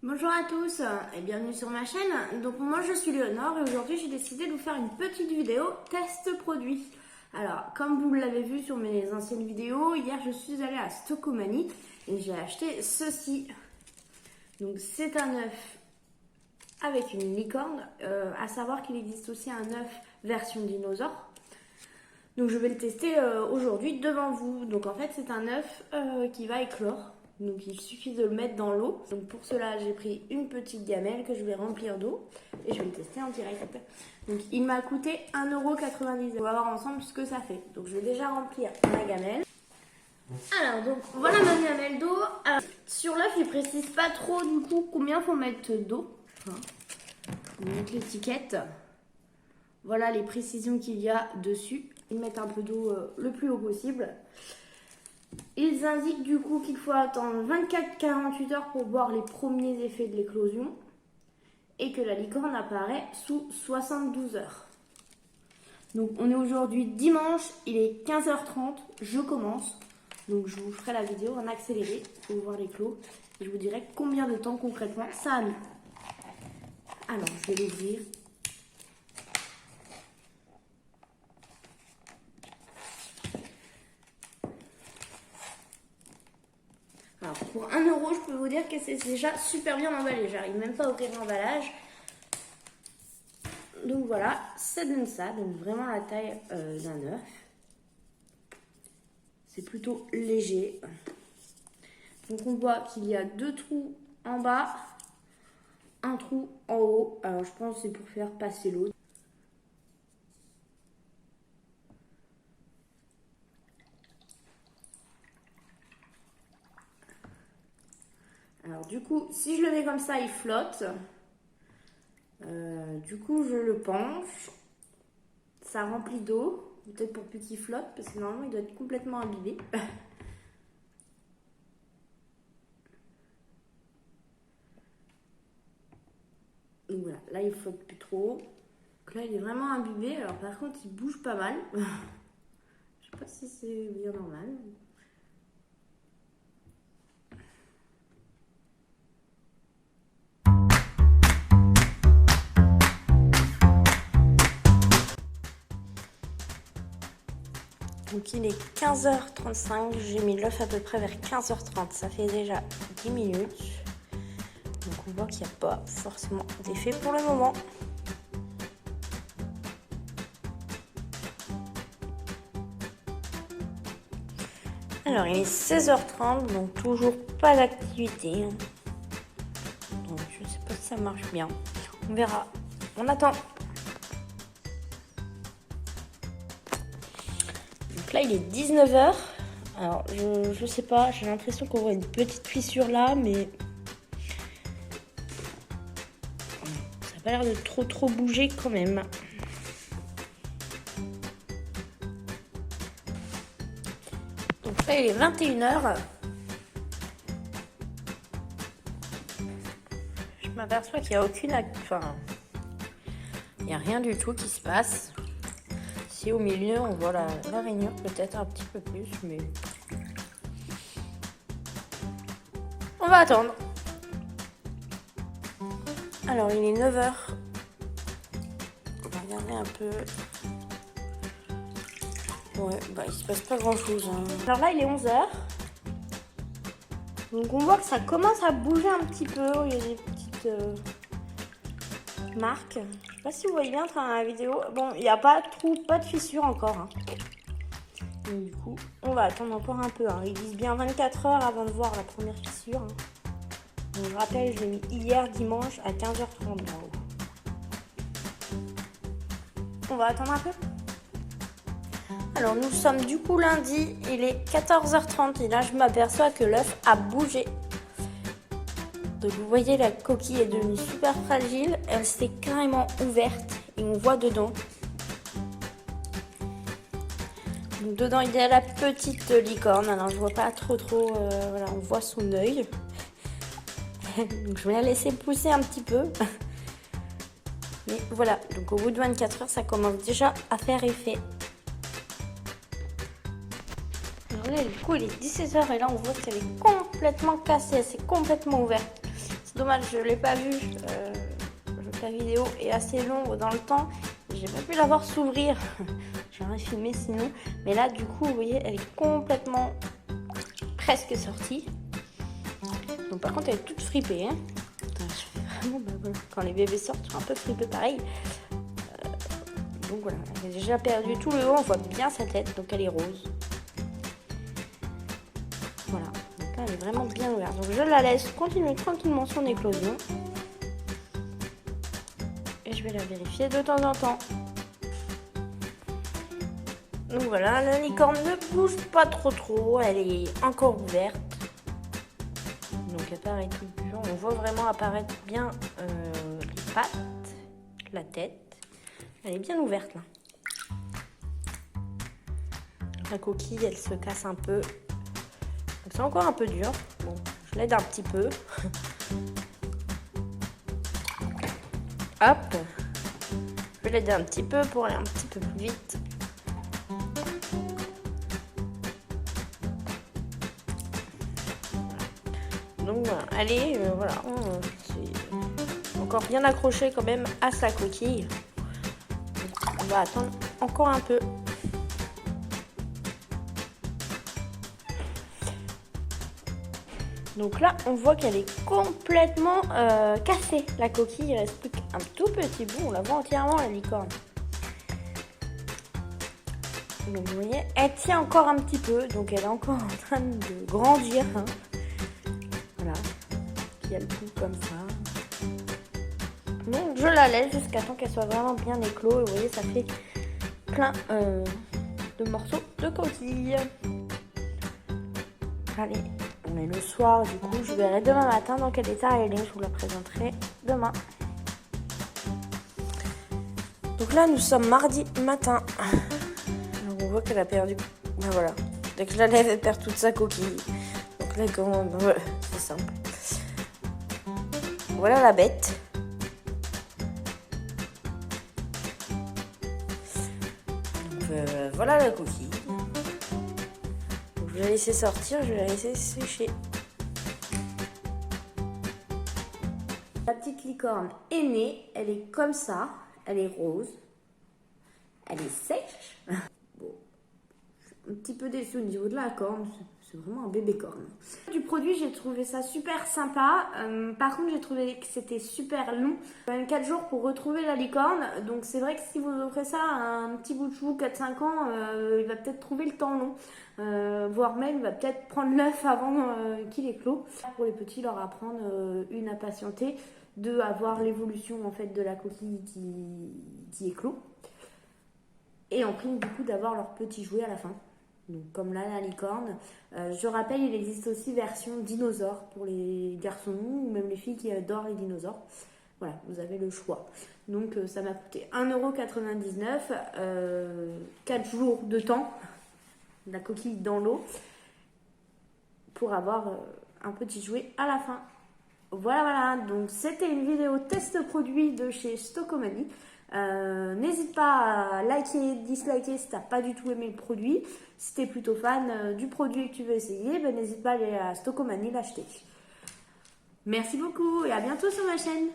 Bonjour à tous et bienvenue sur ma chaîne. Donc moi je suis Léonore et aujourd'hui j'ai décidé de vous faire une petite vidéo test produit. Alors comme vous l'avez vu sur mes anciennes vidéos, hier je suis allée à Stockomanie et j'ai acheté ceci. Donc c'est un œuf avec une licorne, à savoir qu'il existe aussi un œuf version dinosaure. Donc je vais le tester aujourd'hui devant vous. Donc en fait c'est un œuf qui va éclore. Donc il suffit de le mettre dans l'eau. Donc pour cela j'ai pris une petite gamelle que je vais remplir d'eau et je vais le tester en direct. Donc il m'a coûté 1,90 €. On va voir ensemble ce que ça fait. Donc je vais déjà remplir ma gamelle. Alors donc voilà ma gamelle d'eau. Sur l'œuf il précise pas trop du coup combien faut mettre d'eau. Donc l'étiquette. Voilà les précisions qu'il y a dessus. Ils mettent un peu d'eau le plus haut possible. Ils indiquent du coup qu'il faut attendre 24-48 heures pour voir les premiers effets de l'éclosion et que la licorne apparaît sous 72 heures. Donc on est aujourd'hui dimanche, il est 15h30, je commence. Donc je vous ferai la vidéo en accéléré pour voir l'éclos et je vous dirai combien de temps concrètement ça a mis. Alors je vais l'ouvrir. Alors pour 1 €, je peux vous dire que c'est déjà super bien emballé. J'arrive même pas à ouvrir l'emballage. Donc voilà, ça donne ça. Donc vraiment la taille d'un œuf. C'est plutôt léger. Donc on voit qu'il y a 2 trous en bas, un trou en haut. Alors je pense que c'est pour faire passer l'eau. Alors du coup, si je le mets comme ça, il flotte. Du coup, je le penche. Ça remplit d'eau. Peut-être pour plus qu'il flotte, parce que normalement, il doit être complètement imbibé. Donc voilà, là, il flotte plus trop. Donc là, il est vraiment imbibé. Alors par contre, il bouge pas mal. Je sais pas si c'est bien normal. Donc il est 15h35, j'ai mis l'œuf à peu près vers 15h30, ça fait déjà 10 minutes. Donc on voit qu'il n'y a pas forcément d'effet pour le moment. Alors il est 16h30, donc toujours pas d'activité. Donc je sais pas si ça marche bien, on verra, on attend. Donc là il est 19h. Alors je sais pas, j'ai l'impression qu'on voit une petite fissure là, mais ça n'a pas l'air de trop bouger quand même. Donc là il est 21h. Je m'aperçois qu'il n'y a aucune... Enfin, il n'y a rien du tout qui se passe. Si au milieu on voit la rainure peut-être un petit peu plus, mais on va attendre. Alors il est 9h. On va regarder un peu. Ouais, bah il se passe pas grand chose. Alors là il est 11h. Donc on voit que ça commence à bouger un petit peu. Il y a des petites marques. Je sais pas si vous voyez bien dans la vidéo. Bon, il n'y a pas de fissure encore. Donc, du coup, on va attendre encore un peu. Ils disent bien 24 heures avant de voir la première fissure. Donc, je rappelle, je l'ai mis hier dimanche à 15h30. On va attendre un peu. Alors nous sommes du coup lundi, il est 14h30 et là je m'aperçois que l'œuf a bougé. Donc vous voyez la coquille est devenue super fragile, elle s'est carrément ouverte et on voit dedans. Donc dedans il y a la petite licorne, alors je vois pas trop, voilà, on voit son œil. Donc je vais la laisser pousser un petit peu. Mais voilà, donc au bout de 24 heures ça commence déjà à faire effet. Alors là, du coup, il est 17h et là, on voit qu'elle est complètement cassée, elle s'est complètement ouverte. Dommage, je l'ai pas vu. La vidéo est assez longue dans le temps. J'ai pas pu la voir s'ouvrir. J'aurais filmé sinon. Mais là, du coup, vous voyez, elle est complètement presque sortie. Donc par contre, elle est toute fripée. Hein. Vraiment, voilà. Quand les bébés sortent, ils sont un peu fripés pareil. Donc voilà, elle a déjà perdu tout le haut. On voit bien sa tête. Donc elle est rose. Voilà. Donc là, elle est vraiment bien ouverte. Donc je la laisse continuer tranquillement son éclosion. Et je vais la vérifier de temps en temps. Donc voilà, la licorne ne bouge pas trop. Elle est encore ouverte. Donc elle paraît tout pure. On voit vraiment apparaître bien les pattes, la tête. Elle est bien ouverte là. La coquille, elle se casse un peu. Donc c'est encore un peu dur. Bon, je l'aide un petit peu. Hop. Je vais l'aider un petit peu pour aller un petit peu plus vite. Donc voilà, allez, voilà, c'est encore bien accroché quand même à sa coquille. On va attendre encore un peu. Donc là, on voit qu'elle est complètement cassée, la coquille. Il reste plus qu'un tout petit bout. On la voit entièrement, la licorne. Donc vous voyez, elle tient encore un petit peu. Donc elle est encore en train de grandir. Hein. Voilà. Qui a le bout comme ça. Donc je la laisse jusqu'à temps qu'elle soit vraiment bien éclos. Et vous voyez, ça fait plein de morceaux de coquille. Allez. On est le soir, du coup, je verrai demain matin dans quel état elle est. Je vous la présenterai demain. Donc là, nous sommes mardi matin. Alors, on voit qu'elle a perdu. Ben voilà. Dès que je la lève, elle perd toute sa coquille. Donc là, comment... Voilà, c'est simple. Voilà la bête. Donc voilà la coquille. Je vais la laisser sortir, je vais la laisser sécher. La petite licorne est née, elle est comme ça, elle est rose, elle est sèche. Bon, un petit peu déçue au niveau de la corne, c'est vraiment un bébé corne. Du produit, j'ai trouvé ça super sympa. Par contre, j'ai trouvé que c'était super long. Même 4 jours pour retrouver la licorne. Donc c'est vrai que si vous offrez ça à un petit bout de chou, 4-5 ans, il va peut-être trouver le temps long. Voire même, il va peut-être prendre l'œuf avant qu'il éclot. Pour les petits, leur apprendre une à patienter, deux à voir l'évolution en fait de la coquille qui éclot. Et en prime du coup d'avoir leur petit jouet à la fin. Donc, comme là, la licorne. Je rappelle, il existe aussi version dinosaure pour les garçons ou même les filles qui adorent les dinosaures. Voilà, vous avez le choix. Donc, ça m'a coûté 1,99 €, 4 jours de temps, la coquille dans l'eau, pour avoir un petit jouet à la fin. Voilà, donc c'était une vidéo test produit de chez Stockomanie. N'hésite pas à liker, disliker si t'as pas du tout aimé le produit. Si t'es plutôt fan du produit et que tu veux essayer, ben n'hésite pas à aller à Stockomanie l'acheter. Merci beaucoup et à bientôt sur ma chaîne.